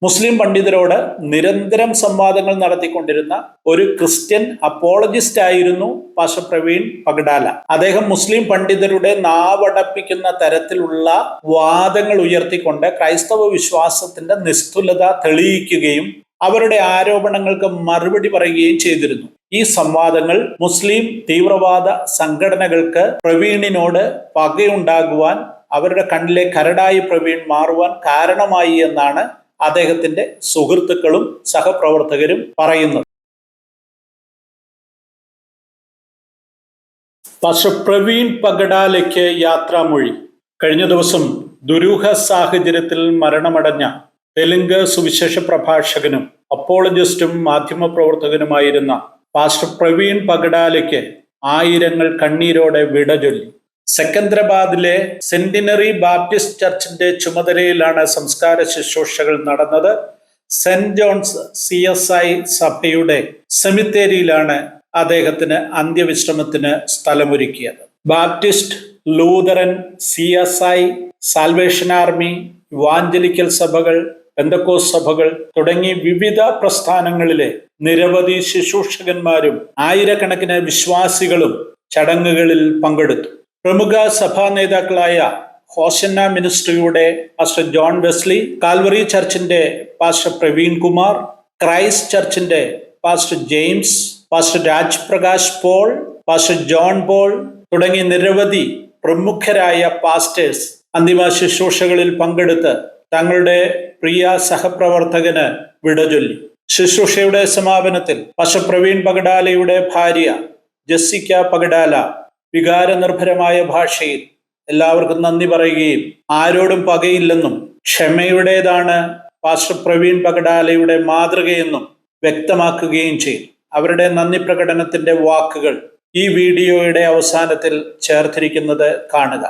മുസ്ലിം പണ്ഡിതരോട് നിരന്തരം സംവാദങ്ങൾ നടത്തിക്കൊണ്ടിരുന്ന ഒരു ക്രിസ്ത്യൻ അപ്പോളജിസ്റ്റ് ആയിരുന്നു പാസ്റ്റർ പ്രവീൺ പഗഡാല. അദ്ദേഹം മുസ്ലിം പണ്ഡിതരുടെ നാവടപ്പിക്കുന്ന തരത്തിലുള്ള വാദങ്ങൾ ഉയർത്തിക്കൊണ്ട് ക്രൈസ്തവ വിശ്വാസത്തിന്റെ നിസ്തുലത തെളിയിക്കുകയും അവരുടെ ആരോപണങ്ങൾക്ക് മറുപടി പറയുകയും ചെയ്തിരുന്നു. ഈ സംവാദങ്ങൾ മുസ്ലിം തീവ്രവാദ സംഘടനകൾക്ക് പ്രവീണിനോട് പകയുണ്ടാകുവാൻ, അവരുടെ കണ്ണിലെ കരടായി പ്രവീൺ മാറുവാൻ കാരണമായി എന്നാണ് അദ്ദേഹത്തിന്റെ സുഹൃത്തുക്കളും സഹപ്രവർത്തകരും പറയുന്നത്. പാസ്റ്റർ പ്രവീൺ പഗഡാലയ്ക്ക് യാത്രാമൊഴി. കഴിഞ്ഞ ദിവസം ദുരൂഹ സാഹചര്യത്തിൽ മരണമടഞ്ഞ തെലുങ്ക് സുവിശേഷ പ്രഭാഷകനും അപ്പോളജിസ്റ്റും മാധ്യമപ്രവർത്തകനുമായിരുന്ന പാസ്റ്റർ പ്രവീൺ പഗഡാലയ്ക്ക് ആയിരങ്ങൾ കണ്ണീരോടെ വിട ചൊല്ലി. സെക്കന്ദ്രാബാദിലെ സെന്റിനറി ബാപ്റ്റിസ്റ്റ് ചർച്ചിന്റെ ചുമതലയിലാണ് സംസ്കാര ശുശ്രൂഷകൾ നടന്നത്. സെന്റ് ജോൺസ് CSI സഭയുടെ സെമിത്തേരിയിലാണ് അദ്ദേഹത്തിന് അന്ത്യവിശ്രമത്തിന് സ്ഥലമൊരുക്കിയത്. Baptist, Lutheran, CSI, salvation army, evangelical സഭകൾ, പെന്തക്കോസ്ത് സഭകൾ തുടങ്ങി വിവിധ പ്രസ്ഥാനങ്ങളിലെ നിരവധി ശുശ്രൂഷകന്മാരും ആയിരക്കണക്കിന് വിശ്വാസികളും ചടങ്ങുകളിൽ പങ്കെടുത്തു. പ്രമുഖ സഭാ നേതാക്കളായ ഹോസന്ന മിനിസ്ട്രിയുടെ പാസ്റ്റർ ജോൺ വെസ്ലി, കാൽവറി ചർച്ചിന്റെ പാസ്റ്റർ പ്രവീൺ കുമാർ, ക്രൈസ്റ്റ് ചർച്ചിന്റെ pastor James, pastor Raj Prakash Paul, pastor John Paul തുടങ്ങി നിരവധി പ്രമുഖരായ പാസ്റ്റേഴ്സ് അന്തിമ ശുശ്രൂഷകളിൽ പങ്കെടുത്ത് തങ്ങളുടെ പ്രിയ സഹപ്രവർത്തകന് വിടചൊല്ലി. ശുശ്രൂഷയുടെ സമാപനത്തിൽ പാസ്റ്റർ പ്രവീൺ പഗഡാലയുടെ ഭാര്യ ജെസ്സിക്ക പഗഡാല വികാരനിർഭരമായ ഭാഷയിൽ എല്ലാവർക്കും നന്ദി പറയുകയും ആരോടും പകയില്ലെന്നും ക്ഷമയുടേതാണ് പാസ്റ്റർ പ്രവീൺ പഗഡാലയുടെ മാതൃകയെന്നും വ്യക്തമാക്കുകയും ചെയ്തു. അവരുടെ നന്ദി പ്രകടനത്തിന്റെ വാക്കുകൾ ഈ വീഡിയോയുടെ അവസാനത്തിൽ ചേർത്തിരിക്കുന്നത് കാണുക.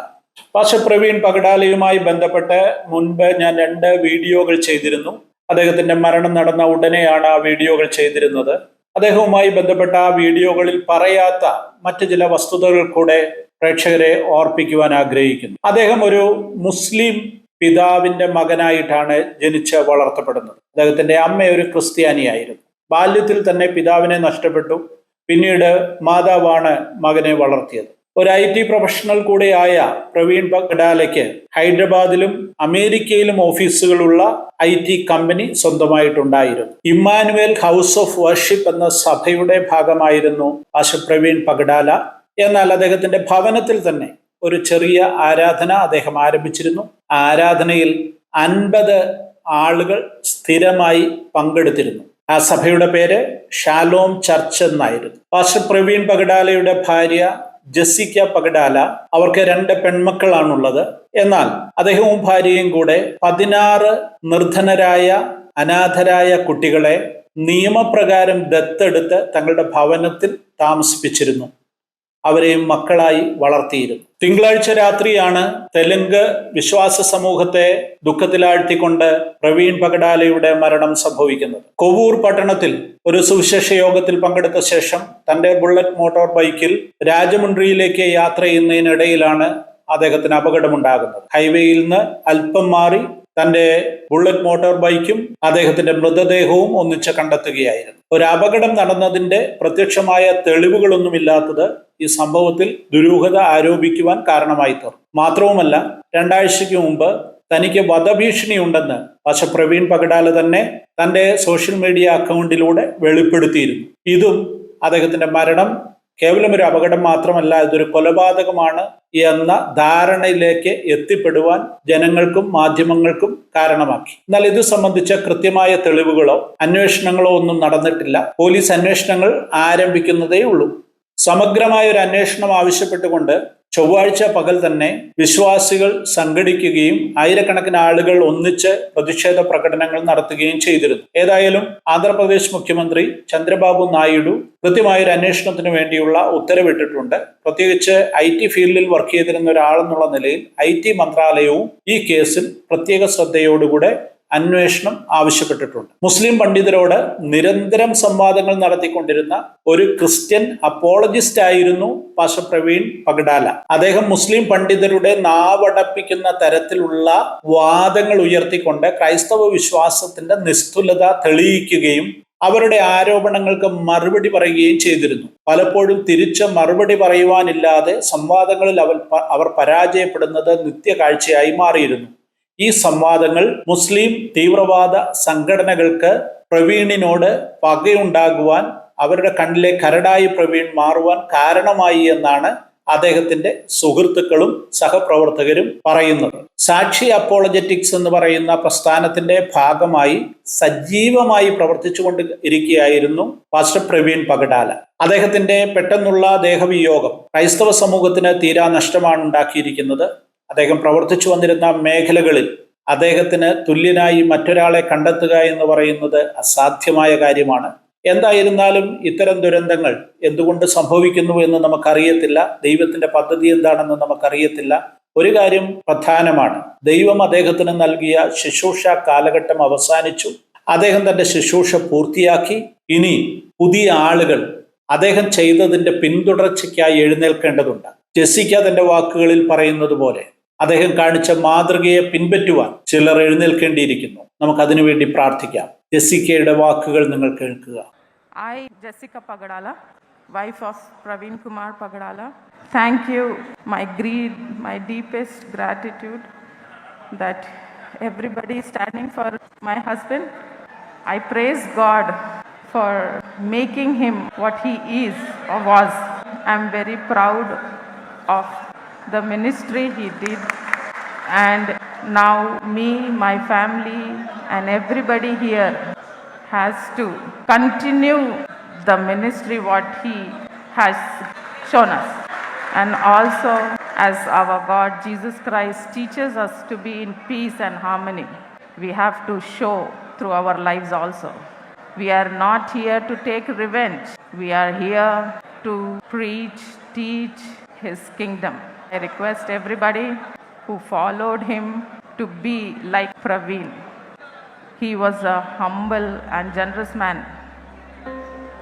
പാസ്റ്റർ പ്രവീൺ പഗഡാലയുമായി ബന്ധപ്പെട്ട് മുൻപ് ഞാൻ 2 വീഡിയോകൾ ചെയ്തിരുന്നു. അദ്ദേഹത്തിന്റെ മരണം നടന്ന ഉടനെയാണ് ആ വീഡിയോകൾ ചെയ്തിരുന്നത്. അദ്ദേഹവുമായി ബന്ധപ്പെട്ട ആ വീഡിയോകളിൽ പറയാത്ത മറ്റു ചില വസ്തുതകൾ കൂടെ പ്രേക്ഷകരെ ഓർപ്പിക്കുവാൻ ആഗ്രഹിക്കുന്നു. അദ്ദേഹം ഒരു മുസ്ലിം പിതാവിന്റെ മകനായിട്ടാണ് ജനിച്ച് വളർത്തപ്പെടുന്നത്. അദ്ദേഹത്തിന്റെ അമ്മ ഒരു ക്രിസ്ത്യാനിയായിരുന്നു. ബാല്യത്തിൽ തന്നെ പിതാവിനെ നഷ്ടപ്പെട്ടു. പിന്നീട് മാതാവാണ് മകനെ വളർത്തിയത്. ഒരു IT പ്രൊഫഷണൽ കൂടെയായ പ്രവീൺ പഗഡാലയ്ക്ക് ഹൈദരാബാദിലും അമേരിക്കയിലും ഓഫീസുകളുള്ള IT കമ്പനി സ്വന്തമായിട്ടുണ്ടായിരുന്നു. ഇമ്മാനുവേൽ ഹൗസ് ഓഫ് വർഷിപ്പ് എന്ന സഭയുടെ ഭാഗമായിരുന്നു പാസ്റ്റർ പ്രവീൺ പഗഡാല. എന്നാൽ അദ്ദേഹത്തിന്റെ ഭവനത്തിൽ തന്നെ ഒരു ചെറിയ ആരാധന അദ്ദേഹം ആരംഭിച്ചിരുന്നു. ആരാധനയിൽ 50 ആളുകൾ സ്ഥിരമായി പങ്കെടുത്തിരുന്നു. ആ സഭയുടെ പേര് ഷാലോം ചർച്ച് എന്നായിരുന്നു. പാസ്റ്റർ പ്രവീൺ പഗഡാലയുടെ ഭാര്യ ജെസ്സിക്ക പഗഡാല, അവർക്ക് 2 പെൺമക്കളാണുള്ളത്. എന്നാൽ അദ്ദേഹവും ഭാര്യയും കൂടെ 16 നിർധനരായ അനാഥരായ കുട്ടികളെ നിയമപ്രകാരം ദത്തെടുത്ത് തങ്ങളുടെ ഭവനത്തിൽ താമസിപ്പിച്ചിരുന്നു. അവരെയും മക്കളായി വളർത്തിയിരുന്നു. തിങ്കളാഴ്ച രാത്രിയാണ് തെലുങ്ക് വിശ്വാസ സമൂഹത്തെ ദുഃഖത്തിലാഴ്ത്തിക്കൊണ്ട് പ്രവീൺ പഗഡാലയുടെ മരണം സംഭവിക്കുന്നത്. കൊവൂർ പട്ടണത്തിൽ ഒരു സുവിശേഷ യോഗത്തിൽ പങ്കെടുത്ത ശേഷം തന്റെ ബുള്ളറ്റ് മോട്ടോർ ബൈക്കിൽ രാജമുണ്ട്രിയിലേക്ക് യാത്ര ചെയ്യുന്നതിനിടയിലാണ് അദ്ദേഹത്തിന് അപകടമുണ്ടാകുന്നത്. ഹൈവേയിൽ നിന്ന് അല്പം മാറി തന്റെ ബുള്ളറ്റ് മോട്ടോർ ബൈക്കും അദ്ദേഹത്തിന്റെ മൃതദേഹവും ഒന്നിച്ച് കണ്ടെത്തുകയായിരുന്നു. ഒരു അപകടം നടന്നതിന്റെ പ്രത്യക്ഷമായ തെളിവുകളൊന്നുമില്ലാത്തത് ഈ സംഭവത്തിൽ ദുരൂഹത ആരോപിക്കുവാൻ കാരണമായി തീർന്നു. മാത്രവുമല്ല, 2 ആഴ്ചയ്ക്ക് മുമ്പ് തനിക്ക് വധഭീഷണി ഉണ്ടെന്ന് പാസ്റ്റർ പ്രവീൺ പഗഡാല തന്നെ തന്റെ സോഷ്യൽ മീഡിയ അക്കൗണ്ടിലൂടെ വെളിപ്പെടുത്തിയിരുന്നു. ഇതും അദ്ദേഹത്തിന്റെ മരണം കേവലം ഒരു അപകടം മാത്രമല്ല, ഇതൊരു കൊലപാതകമാണ് എന്ന ധാരണയിലേക്ക് എത്തിപ്പെടുവാൻ ജനങ്ങൾക്കും മാധ്യമങ്ങൾക്കും കാരണമാക്കി. എന്നാൽ ഇത് സംബന്ധിച്ച കൃത്യമായ തെളിവുകളോ അന്വേഷണങ്ങളോ ഒന്നും നടന്നിട്ടില്ല. പോലീസ് അന്വേഷണങ്ങൾ ആരംഭിക്കുന്നതേ ഉള്ളൂ. സമഗ്രമായ ഒരു അന്വേഷണം ആവശ്യപ്പെട്ടുകൊണ്ട് ചൊവ്വാഴ്ച പകൽ തന്നെ വിശ്വാസികൾ സംഘടിക്കുകയും ആയിരക്കണക്കിന് ആളുകൾ ഒന്നിച്ച് പ്രതിഷേധ പ്രകടനങ്ങൾ നടത്തുകയും ചെയ്തിരുന്നു. ഏതായാലും ആന്ധ്രാപ്രദേശ് മുഖ്യമന്ത്രി ചന്ദ്രബാബു നായിഡു കൃത്യമായൊരു അന്വേഷണത്തിന് വേണ്ടിയുള്ള ഉത്തരവിട്ടിട്ടുണ്ട്. പ്രത്യേകിച്ച് IT ഫീൽഡിൽ വർക്ക് ചെയ്തിരുന്ന ഒരാളെന്നുള്ള നിലയിൽ IT മന്ത്രാലയവും ഈ കേസിൽ പ്രത്യേക ശ്രദ്ധയോടുകൂടെ അന്വേഷണം ആവശ്യപ്പെട്ടിട്ടുണ്ട്. മുസ്ലിം പണ്ഡിതരോട് നിരന്തരം സംവാദങ്ങൾ നടത്തിക്കൊണ്ടിരുന്ന ഒരു ക്രിസ്ത്യൻ അപ്പോളജിസ്റ്റ് ആയിരുന്നു പാസ്റ്റർ പ്രവീൺ പഗഡാല. അദ്ദേഹം മുസ്ലിം പണ്ഡിതരുടെ നാവടപ്പിക്കുന്ന തരത്തിലുള്ള വാദങ്ങൾ ഉയർത്തിക്കൊണ്ട് ക്രൈസ്തവ വിശ്വാസത്തിന്റെ നിസ്തുലത തെളിയിക്കുകയും അവരുടെ ആരോപണങ്ങൾക്ക് മറുപടി പറയുകയും ചെയ്തിരുന്നു. പലപ്പോഴും തിരിച്ച് മറുപടി പറയുവാനില്ലാതെ സംവാദങ്ങളിൽ അവർ പരാജയപ്പെടുന്നത് നിത്യകാഴ്ചയായി മാറിയിരുന്നു. ഈ സംവാദങ്ങൾ മുസ്ലിം തീവ്രവാദ സംഘടനകൾക്ക് പ്രവീണിനോട് പകയുണ്ടാകുവാൻ, അവരുടെ കണ്ണിലെ കരടായി പ്രവീൺ മാറുവാൻ കാരണമായി എന്നാണ് അദ്ദേഹത്തിന്റെ സുഹൃത്തുക്കളും സഹപ്രവർത്തകരും പറയുന്നത്. സാക്ഷി അപ്പോളജറ്റിക്സ് എന്ന് പറയുന്ന പ്രസ്ഥാനത്തിന്റെ ഭാഗമായി സജീവമായി പ്രവർത്തിച്ചുകൊണ്ട് ഇരിക്കുകയായിരുന്നു പാസ്റ്റർ പ്രവീൺ പഗഡാല. അദ്ദേഹത്തിന്റെ പെട്ടെന്നുള്ള ദേഹവിയോഗം ക്രൈസ്തവ സമൂഹത്തിന് തീരാ നഷ്ടമാണ് ഉണ്ടാക്കിയിരിക്കുന്നത്. അദ്ദേഹം പ്രവർത്തിച്ചു വന്നിരുന്ന മേഖലകളിൽ അദ്ദേഹത്തിന് തുല്യനായി മറ്റൊരാളെ കണ്ടെത്തുക എന്ന് പറയുന്നത് അസാധ്യമായ കാര്യമാണ്. എന്തായിരുന്നാലും ഇത്തരം ദുരന്തങ്ങൾ എന്തുകൊണ്ട് സംഭവിക്കുന്നു എന്ന് നമുക്കറിയത്തില്ല. ദൈവത്തിന്റെ പദ്ധതി എന്താണെന്ന് നമുക്കറിയത്തില്ല. ഒരു കാര്യം പ്രധാനമാണ്, ദൈവം അദ്ദേഹത്തിന് നൽകിയ ശുശ്രൂഷ കാലഘട്ടം അവസാനിച്ചു. അദ്ദേഹം തന്റെ ശുശ്രൂഷ പൂർത്തിയാക്കി. ഇനി പുതിയ ആളുകൾ അദ്ദേഹം ചെയ്തതിന്റെ പിന്തുടർച്ചയ്ക്കായി എഴുന്നേൽക്കേണ്ടതുണ്ട്. ജെസ്സിക്ക തന്റെ വാക്കുകളിൽ പറയുന്നത് പോലെ അദ്ദേഹം കാണിച്ച മാതൃകയെ പിൻപറ്റുവാൻ ചിലർ എഴുന്നേൽക്കേണ്ടിയിരിക്കുന്നു. നമുക്ക് അതിനുവേണ്ടി പ്രാർത്ഥിക്കാം. ജെസ്സിക്കയുടെ വാക്കുകൾ നിങ്ങൾ കേൾക്കുക. I, Jessica Pagadala, wife of Praveen Kumar Pagadala, thank you, my deepest gratitude that everybody is standing for my husband. I praise God for making him what he is or was. I'm very proud of the ministry he did, and now me, my family, and everybody here has to continue the ministry what he has shown us. And also, as our God Jesus Christ teaches us to be in peace and harmony, we have to show through our lives also. We are not here to take revenge. We are here to preach, teach his kingdom. I request everybody who followed him to be like Praveen. He was a humble and generous man.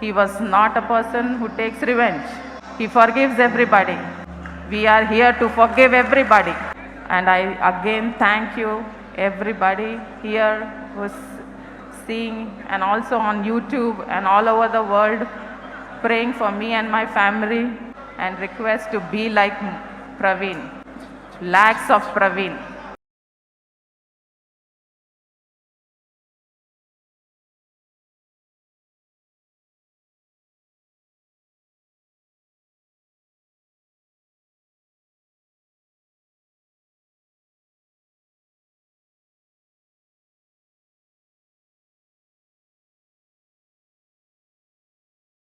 He was not a person who takes revenge. He forgives everybody. We are here to forgive everybody. And I again thank you, everybody here who's seeing and also on YouTube and all over the world, praying for me and my family, and request to be like Praveen. Lakhs of Praveen.